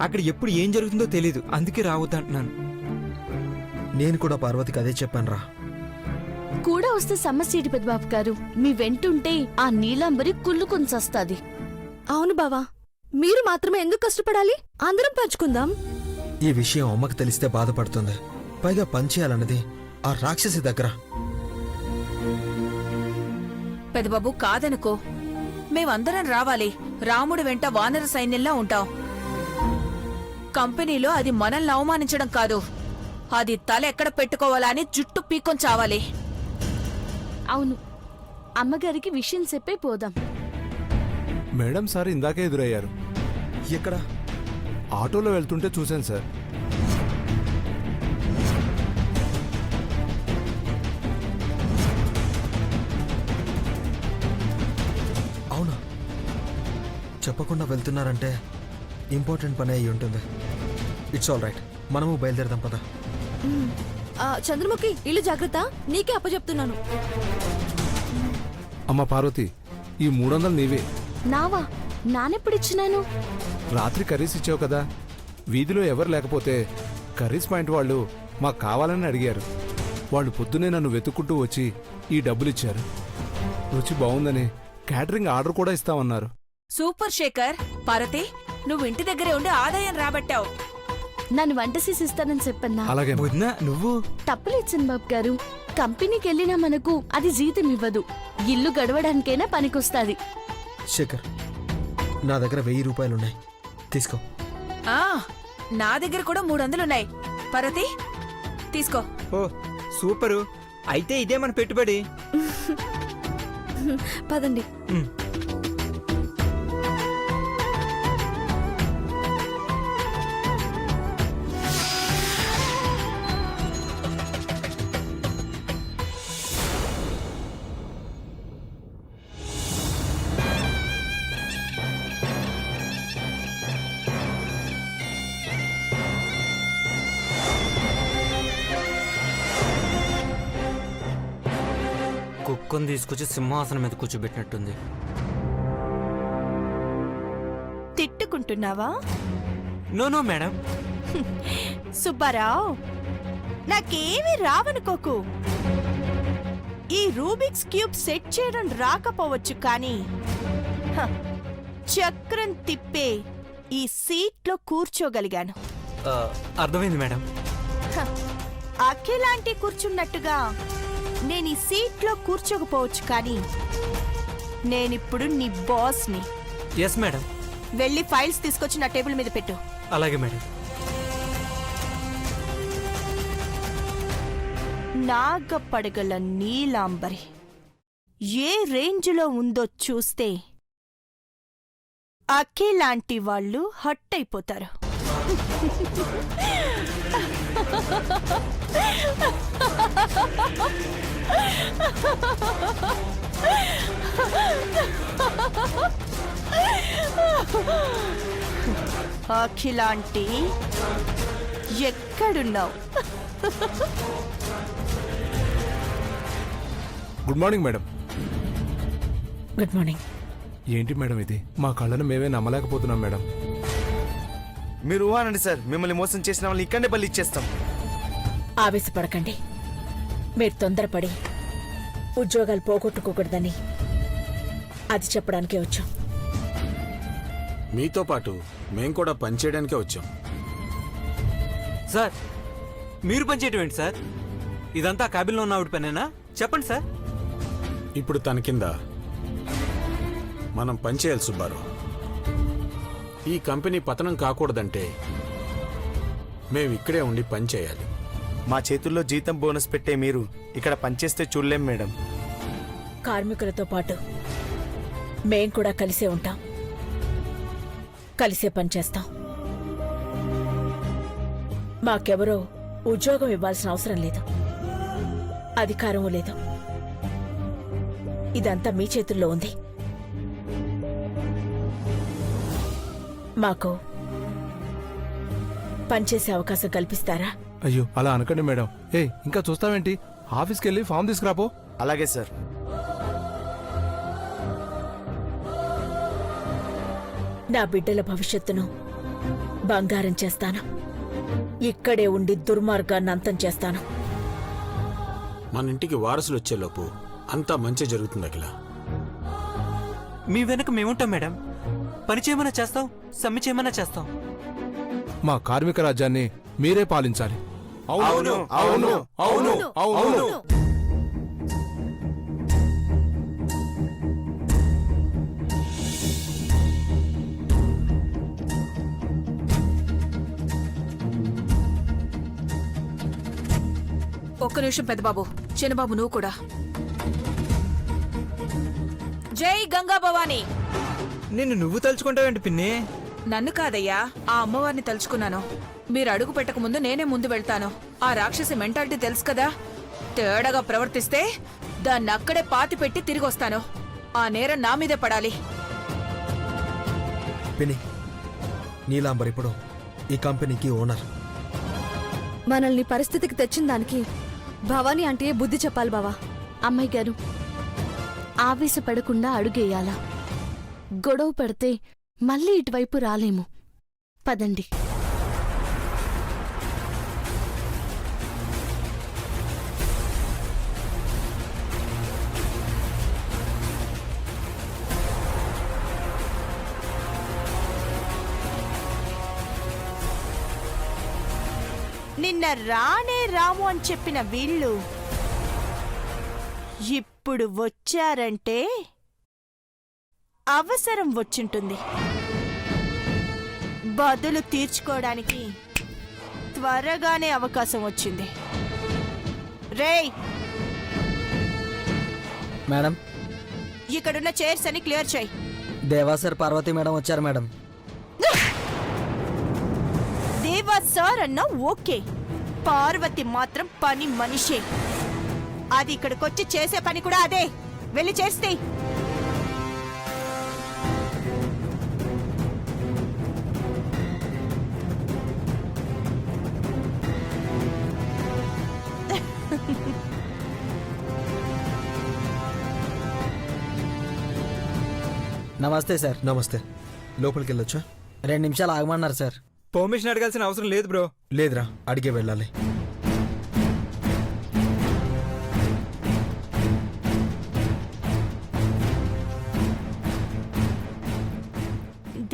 అక్కడ ఎప్పుడు ఏం జరుగుతుందో తెలీదు, అందుకే రావద్దంటున్నాను. నేను కూడా పార్వతికి అదే చెప్పానురా. కూడా వస్తే సమస్య ఏంటి పెద్దబాబు గారు? మీ వెంటుంటే ఆ నీలాంబరి కుళ్ళుకొని చస్తాది. అవును బావా, మీరు మాత్రమే ఎందుకు కష్టపడాలి? అందరం పంచుకుందాం. ఈ విషయం అమ్మకు తెలిస్తే బాధపడుతుంది. పైగా పనిచేయాలన్నది ఆ రాక్షసి దగ్గర. పెదబాబు కాదనుకో, మేమందరం రావాలి. రాముడి వెంట వానర సైన్యంలా ఉంటాం. కంపెనీలో అది మనల్ని అవమానించడం కాదు, అది తల ఎక్కడ పెట్టుకోవాలా అని జుట్టు పీక్కొని చావాలి. అవును, అమ్మగారికి విషయం చెప్పే పోదాం. మేడం సార్ ఇందాకే ఎదురయ్యారు. ఎక్కడ? ఆటోలో వెళ్తుంటే చూశాను సార్. అవునా? చెప్పకుండా వెళ్తున్నారంటే ఇంపార్టెంట్ పని అయి ఉంటుంది. ఇట్స్ ఆల్ రైట్, మనము బయలుదేరదాం పద. చంద్రముఖి, ఇల్లు జాగ్రత్త, నీకే అప్పచెప్తున్నాను. అమ్మ పార్వతి, ఈ 300 నీవే. నావా? నానెప్పుడిచ్చినాను? రాత్రి కర్రీస్ ఇచ్చావు కదా, వీధిలో ఎవరు లేకపోతే కర్రీస్ పాయింట్ వాళ్ళు మాకు కావాలని అడిగారు. వాళ్ళు పొద్దునే నన్ను వెతుక్కుంటూ వచ్చి ఈ డబ్బులిచ్చారు. రుచి బాగుందని క్యాటరింగ్ ఆర్డర్ కూడా ఇస్తామన్నారు. సూపర్ శేఖర్. పార్వతి, నువ్వు ఇంటి దగ్గరే ఉండి ఆదాయం రాబట్టావు. నన్ను వంట చేసిస్తానని చెప్పన్నా. అలాగే వదినా, నువ్వు తప్పులేదు చిన్నబాబు గారు. కంపెనీకి వెళ్ళినా మనకు అది జీతం ఇవ్వదు, ఇల్లు గడవడానికైనా పనికొస్తాది. శేఖర్, నా దగ్గర 1000 రూపాయలున్నాయి, తీసుకో. ఆ నా దగ్గర కూడా 300 పార్వతి, తీసుకో. ఓ సూపరు, అయితే ఇదే మన పెట్టుబడి. పదండి. కుక్కను తీసుకొచ్చి సింహాసనం మీద కూర్చోబెట్టినట్టుంది. తిట్టుకుంటున్నావా? No madam. సుబ్బారావు, నాకేమీ రావనుకోకు. ఈ రూబిక్స్ క్యూబ్ సెట్ చేయడం రాకపోవచ్చు కానీ చక్రం తిప్పే ఈ సీట్లో కూర్చోగలిగాను. అర్థమైంది మేడం. అఖిలాంటి కూర్చున్నట్టుగా నేను ఈ సీట్లో కూర్చోకపోవచ్చు కానీ నేనిప్పుడు నీ బాస్ని. Yes madam. వెళ్ళి ఫైల్స్ తీసుకొచ్చి నా టేబుల్ మీద పెట్టు. అలాగే మేడం. నాగపడగల నీలాంబరి ఏ రేంజ్లో ఉందో చూస్తే అఖిలాంటి వాళ్ళు హట్ అయిపోతారు. అఖిలాంటి ఎక్కడున్నావు? Good morning madam. Good morning. ఏంటి మేడం ఇది? మా కళ్ళను మేమే నమ్మలేకపోతున్నాం మేడం. మీరు ఊహానండి సార్, మిమ్మల్ని మోసం చేసిన వాళ్ళని ఇక్కడనే బలి ఇచ్చేస్తాం. ఆవేశపడకండి. మీరు తొందరపడి ఉద్యోగాలు పోగొట్టుకోకూడదని అది చెప్పడానికే వచ్చాం. మీతో పాటు మేం కూడా పనిచేయడానికే వచ్చాం. సార్, మీరు పనిచేయటం ఏంటి సార్? ఇదంతా క్యాబిన్లో ఉన్న ఆవిడ పనేనా? చెప్పండి సార్. ఇప్పుడు తన కింద మనం పనిచేయాలి సుబ్బారావు. ఈ కంపెనీ పతనం కాకూడదంటే మేము ఇక్కడే ఉండి పనిచేయాలి. మా చేతుల్లో జీతం బోనస్ పెట్టే మీరు ఇక్కడ పనిచేస్తే చూడలేం మేడం. కార్మికులతో పాటు మేం కూడా కలిసే ఉంటాం, కలిసే పనిచేస్తాం. మాకెవరో ఉద్యోగం ఇవ్వాల్సిన అవసరం లేదు, అధికారమూ లేదు. ఇదంతా మీ చేతుల్లో ఉంది. మాకు పనిచేసే అవకాశం కల్పిస్తారా? అయ్యో అలా అనకండి మేడం. ఇంకా చూస్తావేంటి? ఆఫీస్కి వెళ్ళి ఫామ్ తీసుకురాపో. అలాగే సార్. నా బిడ్డల భవిష్యత్తును బంగారం చేస్తాను. ఇక్కడే ఉండి దుర్మార్గాన్ని అంతం చేస్తాను. మన ఇంటికి వారసులు వచ్చేలోపు అంతా మంచి జరుగుతుంది అఖిల. మీ వెనక మేముంటాం మేడం. పని చేయమన్నా చేస్తాం, సమ్మె చేయమన్నా చేస్తాం. మా కార్మిక రాజ్యాన్ని మీరే పాలించాలి. అవును, అవును, అవును, అవును. ఒక్క నిమిషం పెద్దబాబు. చిన్నబాబు నువ్వు కూడా. జై గంగా భవానీ. నిన్ను నువ్వు తలుచుకుంటావేంటి పిన్ని? నన్ను కాదయ్యా, ఆ అమ్మవారిని తలుచుకున్నాను. మీరు అడుగు పెట్టక ముందు నేనే ముందు వెళ్తాను. ఆ రాక్షసి మెంటాలిటీ తెలుసు కదా. తేడాగా ప్రవర్తిస్తే దాన్ని అక్కడే పాతి పెట్టి తిరిగి వస్తాను. ఆ నేరం నా మీదే పడాలి. పిన్ని, నీలాంబర్ ఇప్పుడు ఈ కంపెనీకి ఓనర్. మనల్ని పరిస్థితికి తెచ్చిన దానికి భవానీ అంటే బుద్ధి చెప్పాలి బావా. అమ్మాయి గారు, ఆవేశపడకుండా అడుగేయాలా? గొడవ పడితే మళ్ళీ ఇటువైపు రాలేము. పదండి. నిన్న రానే రాము అని చెప్పిన వీళ్ళు ఇప్పుడు వచ్చారంటే అవసరం వచ్చింటుంది. బదులు తీర్చుకోవడానికి త్వరగానే అవకాశం వచ్చింది. రేయ్, మేడం, ఇక్కడున్న చైర్స్ అని క్లియర్ చేయి. దేవాసర్ పార్వతి మేడం వచ్చారు మేడం. దేవా సార్ అన్నా ఓకే, పార్వతి మాత్రం పని మనిషే. అది ఇక్కడికొచ్చి చేసే పని కూడా అదే. వెళ్ళి చేస్తే నమస్తే సార్. నమస్తే. లోపలికి వెళ్ళొచ్చా? 2 నిమిషాలు ఆగమన్నారు సార్. పర్మిషన్ అడగాల్సిన అవసరం లేదు బ్రో. లేదురా, అడిగే వెళ్ళాలి.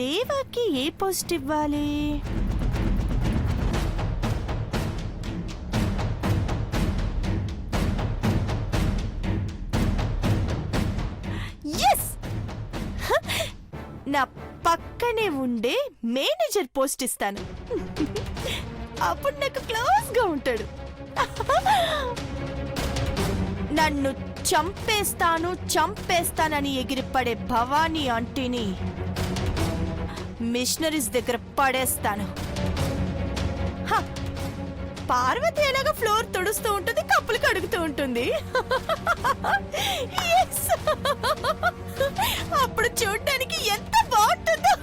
దేవాకి ఏ పోస్ట్ ఇవ్వాలి? ఎస్, నా పక్కనే ఉండే మేనేజర్ పోస్ట్ ఇస్తాను. అప్పుడు నాకు క్లోజ్ గా ఉంటాడు. నన్ను చంపేస్తానని ఎగిరిపడే భవానీ ఆంటీని మిషనరీస్ దగ్గర పడేస్తాను. పార్వతి ఎలాగా ఫ్లోర్ తుడుస్తూ ఉంటుంది, కప్పులు కడుగుతూ ఉంటుంది. Yes! అప్పుడు చూడ్డానికి ఎంత బాగుంటుందో.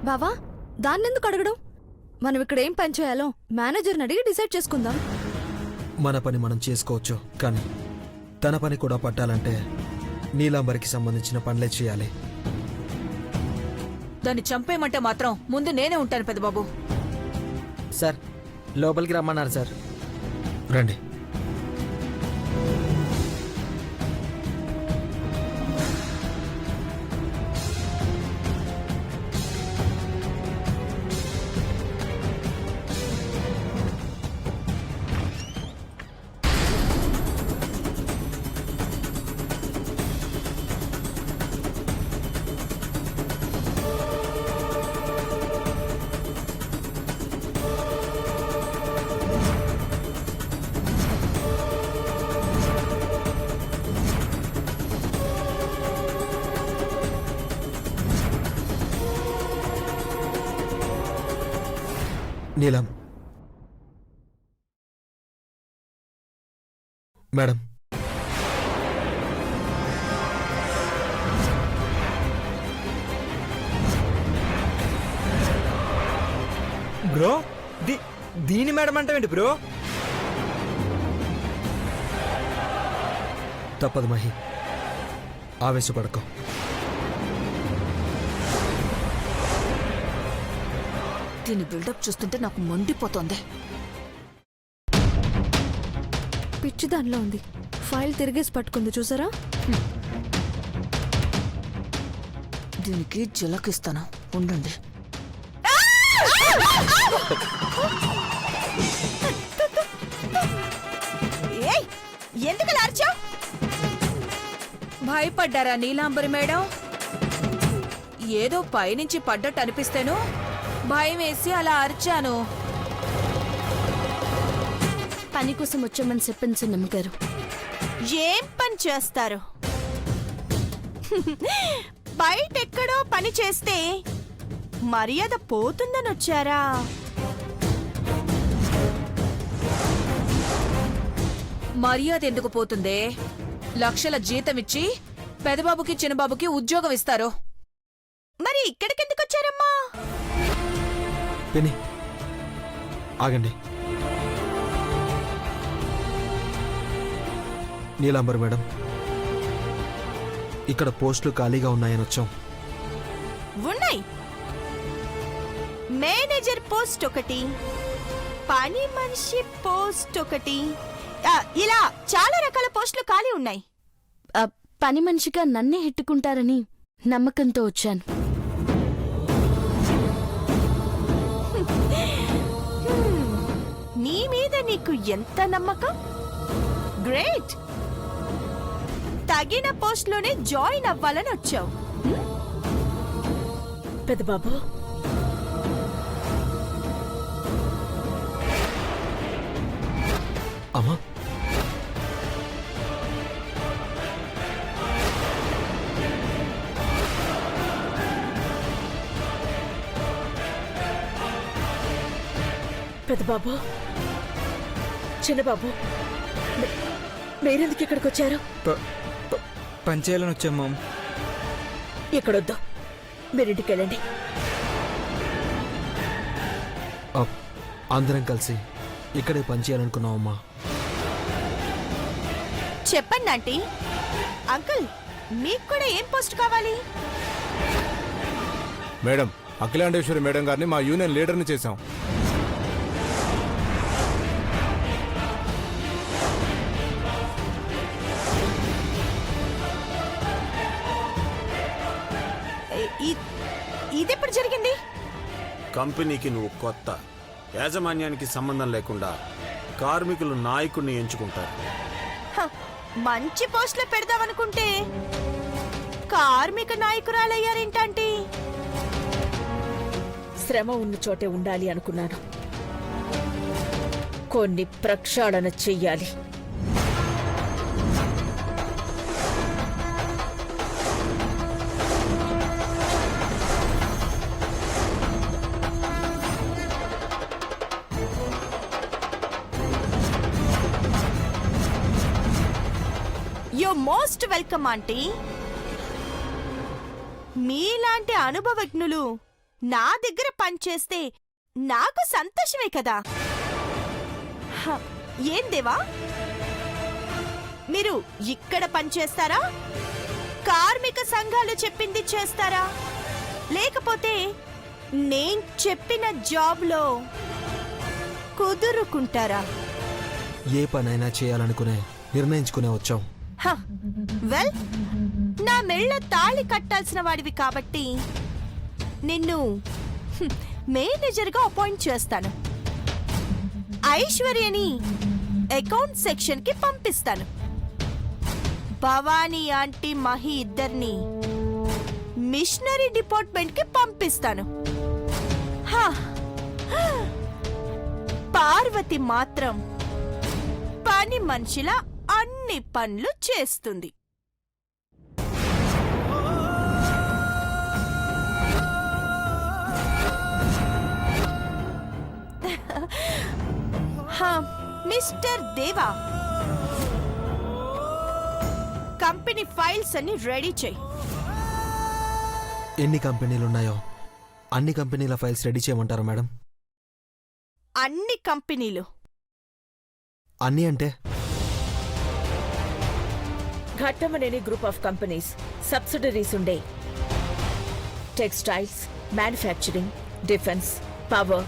బావా, దాన్నెందుకు అడగడం? మనం ఇక్కడ ఏం పని చేయాలో మేనేజర్ని అడిగి డిసైడ్ చేసుకుందాం. మన పని మనం చేసుకోవచ్చు, కానీ తన పని కూడా పట్టాలంటే నీలాంబరికి సంబంధించిన పనులే చేయాలి. దాన్ని చంపేయమంటే మాత్రం ముందు నేనే ఉంటాను పెద్దబాబు. సార్, లోపలికి రమ్మన్నారు సార్. రండి. నీలం మేడం, బ్రో, దీని మేడం అంటావేంటి బ్రో? తప్పదు మహి, ఆవేశపడకో. దీని బిల్డప్ చూస్తుంటే నాకు మండిపోతోంది. పిచ్చి దానిలో ఉంది. ఫైల్ తిరిగేసి పట్టుకుంది చూసారా? దీనికి జలకిస్తాను, ఉండండి. ఏయ్, ఎందుకు అలా అరిచావ్? భయపడ్డారా నీలాంబరి మేడం? ఏదో పైనుంచి పడ్డట్టు అనిపిస్తేను భయం వేసి అలా అరిచాను. పని కోసం వచ్చామని చెప్పింది చిన్నమ్మ గారు. ఏం పని చేస్తారు? బయటెక్కడో పని చేస్తే మర్యాద పోతుందని వచ్చారా? మర్యాద ఎందుకు పోతుందే? లక్షల జీతం ఇచ్చి పెదబాబుకి చిన్నబాబుకి ఉద్యోగం ఇస్తారు. మరి ఇక్కడికెందుకు వచ్చారమ్మా? పిన్ని ఆగండి. నీలాంబర్ మేడం, ఇక్కడ పోస్టులు ఖాళీగా ఉన్నాయని వచ్చాం. ఉన్నాయి. మేనేజర్ పోస్ట్ ఒకటి, పని మనిషి పోస్ట్ ఒకటి, ఇలా చాలా రకాల పోస్టులు ఖాళీ ఉన్నాయి. ఆ, పని మనిషిగా నన్నే హెట్టుకుంటారని నమ్మకంతో వచ్చాను. నీ మీద నీకు ఎంత నమ్మకం? గ్రేట్. తగిన పోస్ట్లోనే జాయిన్ అవ్వాలని వచ్చావు. పెద్దబాబు, అమ్మా, పెద్దబాబు, చిన్నబాబు, మీరెందుకు ఇక్కడికి వచ్చారు? పని చేయాలని వచ్చాం మామ్. ఇక్కడొద్దు, మీరింటికి వెళ్ళండి. అందరం కలిసి ఇక్కడే పనిచేయాలనుకున్నామమ్మా. చెప్పండి ఆంటీ. అంకుల్, మీకు కూడా ఏం పోస్ట్ కావాలి? మేడం, అఖిలాండేశ్వరి మేడం గారిని మా యూనియన్ లీడర్ని చేశాం. ఇదెప్పుడు జరిగింది? కంపెనీకి నువ్వు కొత్త. యాజమాన్యానికి సంబంధం లేకుండా కార్మికులు నాయకుడిని ఎంచుకుంటారు. హ, మంచి పోస్టులో పెడదామనుకుంటే కార్మిక నాయకురాలయ్యారేంటంటే? శ్రమ ఉన్న చోటే ఉండాలి అనుకున్నాను. కొన్ని ప్రక్షాళన చెయ్యాలి. You most welcome aunty. మీలాంటి అనుభవజ్ఞులు నా దగ్గర పనిచేస్తే నాకు సంతోషమే కదా. హ, ఏం దేవా, మీరు ఇక్కడ పనిచేస్తారా? కార్మిక సంఘాలు చెప్పింది చేస్తారా? లేకపోతే నేను చెప్పిన జాబ్లో కుదురుకుంటారా? ఏ పనైనా చేయాలనుకునే నిర్ణయించుకునే వచ్చాం. వెల్, నా మెళ్ళ తాళి కట్టాల్సిన వాడివి కాబట్టి నిన్ను మేనేజర్గా అపాయింట్ చేస్తాను. ఐశ్వర్యని అకౌంట్ సెక్షన్ కి పంపిస్తాను. భవానీ ఆంటీ మహి ఇద్దరిని మిషనరీ డిపార్ట్మెంట్ కి పంపిస్తాను. పార్వతి మాత్రం పని మనిషిలా అన్ని పనులు చేస్తుంది. మిస్టర్ దేవా, కంపెనీ ఫైల్స్ అన్ని రెడీ చేయి. ఎన్ని కంపెనీలు ఉన్నాయో అన్ని కంపెనీల ఫైల్స్ రెడీ చేయమంటారా మేడం? అన్ని కంపెనీలు. అన్నీ అంటే? Ghattamaneni group of companies subsidiaries ఉండే textiles, manufacturing, defence, power,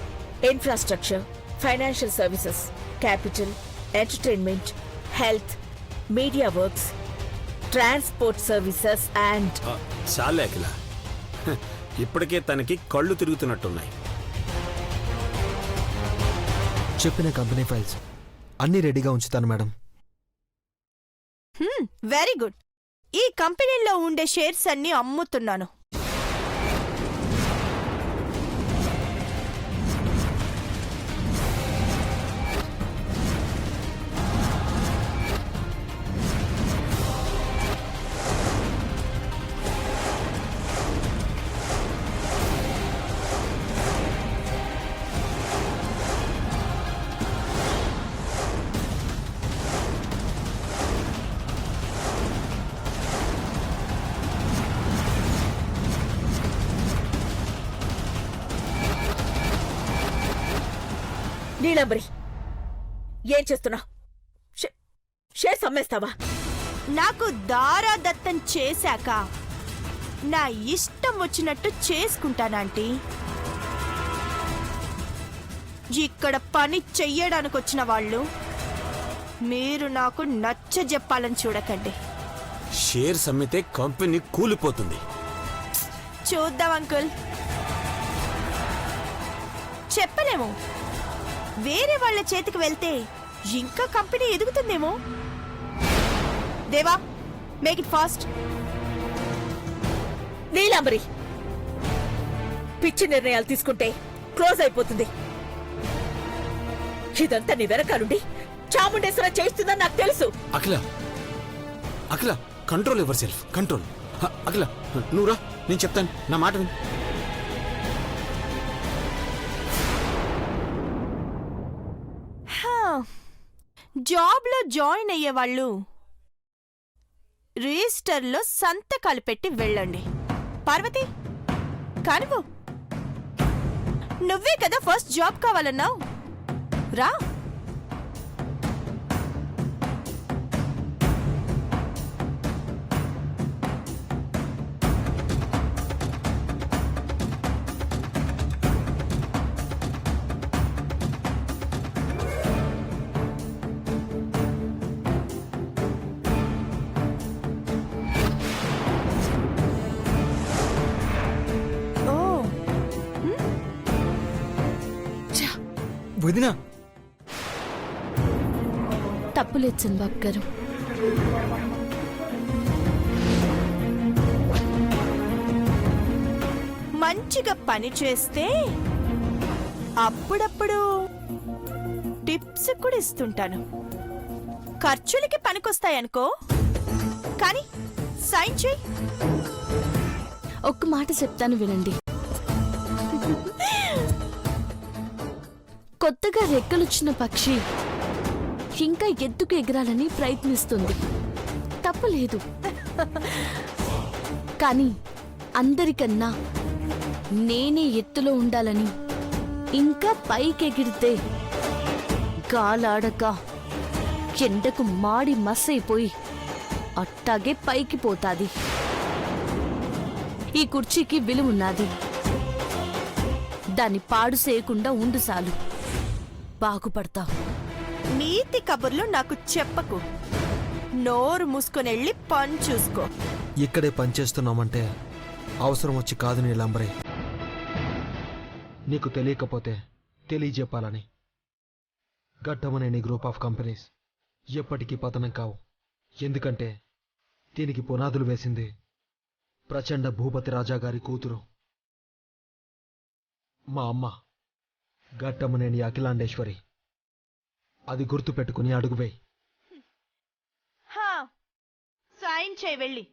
infrastructure, financial services, capital, entertainment, health, media works, transport services and చాలే అఖిల, హ, ఇప్పటికే తనకి కళ్ళు తిరుగుతున్నట్టున్నాయి. చెప్పిన కంపెనీ ఫైల్స్ అన్నీ రెడీగా ఉంచుతాను మేడం. Very good. ఈ కంపెనీలో ఉండే షేర్స్ అన్ని అమ్ముతున్నాను. నీలంబరి, ఏం చేస్తున్నా? షేర్స్ అమ్మేస్తావా? నాకు దారాదత్తం చేశాక నా ఇష్టం వచ్చినట్టు చేసుకుంటానంటీ. ఇక్కడ పని చెయ్యడానికి వచ్చిన వాళ్ళు మీరు నాకు నచ్చజెప్పాలని చూడకండి. షేర్స్ అమ్మితే కంపెనీ కూలిపోతుంది. చూద్దాం అంకుల్. చెప్పలేము, వేరే వాళ్ళ చేతికి వెళ్తే ఇంకా కంపెనీ ఎదుగుతుందేమో. దేవా, మేక్ ఇట్ ఫాస్ట్. నీలాంబరి, పిచ్చి నిర్ణయాలు తీసుకుంటే క్లోజ్ అయిపోతుంది. ఇదంతా నీ వెనకాలండి చాముండేశ్వర చేస్తుందని నాకు తెలుసు. అఖిల, అఖిల, కంట్రోల్ యువర్ సెల్ఫ్, కంట్రోల్. అఖిల, నువ్వురా, నేను చెప్తాను, నా మాట విను. జాబ్లో జాయిన్ అయ్యే వాళ్ళు రిజిస్టర్లో సంతకాలు పెట్టి వెళ్ళండి. పార్వతి, కానివ్వు. నువ్వే కదా ఫస్ట్ జాబ్ కావాలన్నావు, రా. వదినా, తప్పులేదు చంద్రబాబు గారు. మంచిగా పని చేస్తే అప్పుడప్పుడు టిప్స్ కూడా ఇస్తుంటాను. ఖర్చులకి పనికొస్తాయనుకో, కానీ సైన్ చెయ్యి. ఒక్క మాట చెప్తాను వినండి. కొత్తగా రెక్కలొచ్చిన పక్షి ఇంకా ఎత్తుకు ఎగరాలని ప్రయత్నిస్తుంది, తప్పలేదు. కానీ అందరికన్నా నేనే ఎత్తులో ఉండాలని ఇంకా పైకెగిరితే గాలాడక ఎండకు మాడి మస్సైపోయి అట్టాగే పైకి పోతాది. ఈ కుర్చీకి విలువున్నది, దాన్ని పాడు చేయకుండా ఉండు చాలు, బాగుపడతావు. నీతి కబుర్లు నాకు చెప్పకు. నోరు మూసుకొనెళ్ళి పని చూసుకో. ఇక్కడే పనిచేస్తున్నామంటే అవసరం వచ్చి కాదు నీలంబరి, నీకు తెలియకపోతే తెలియజెప్పాలని. గట్టమనేని గ్రూప్ ఆఫ్ కంపెనీస్ ఎప్పటికీ పతనం కావు. ఎందుకంటే దీనికి పునాదులు వేసింది ప్రచండ భూపతి రాజా గారి కూతురు, మా అమ్మ గట్టమనేని అఖిలాండేశ్వరి. అది గుర్తు పెట్టుకుని అడుగువేయి. సైన్ చేయి వెళ్ళి.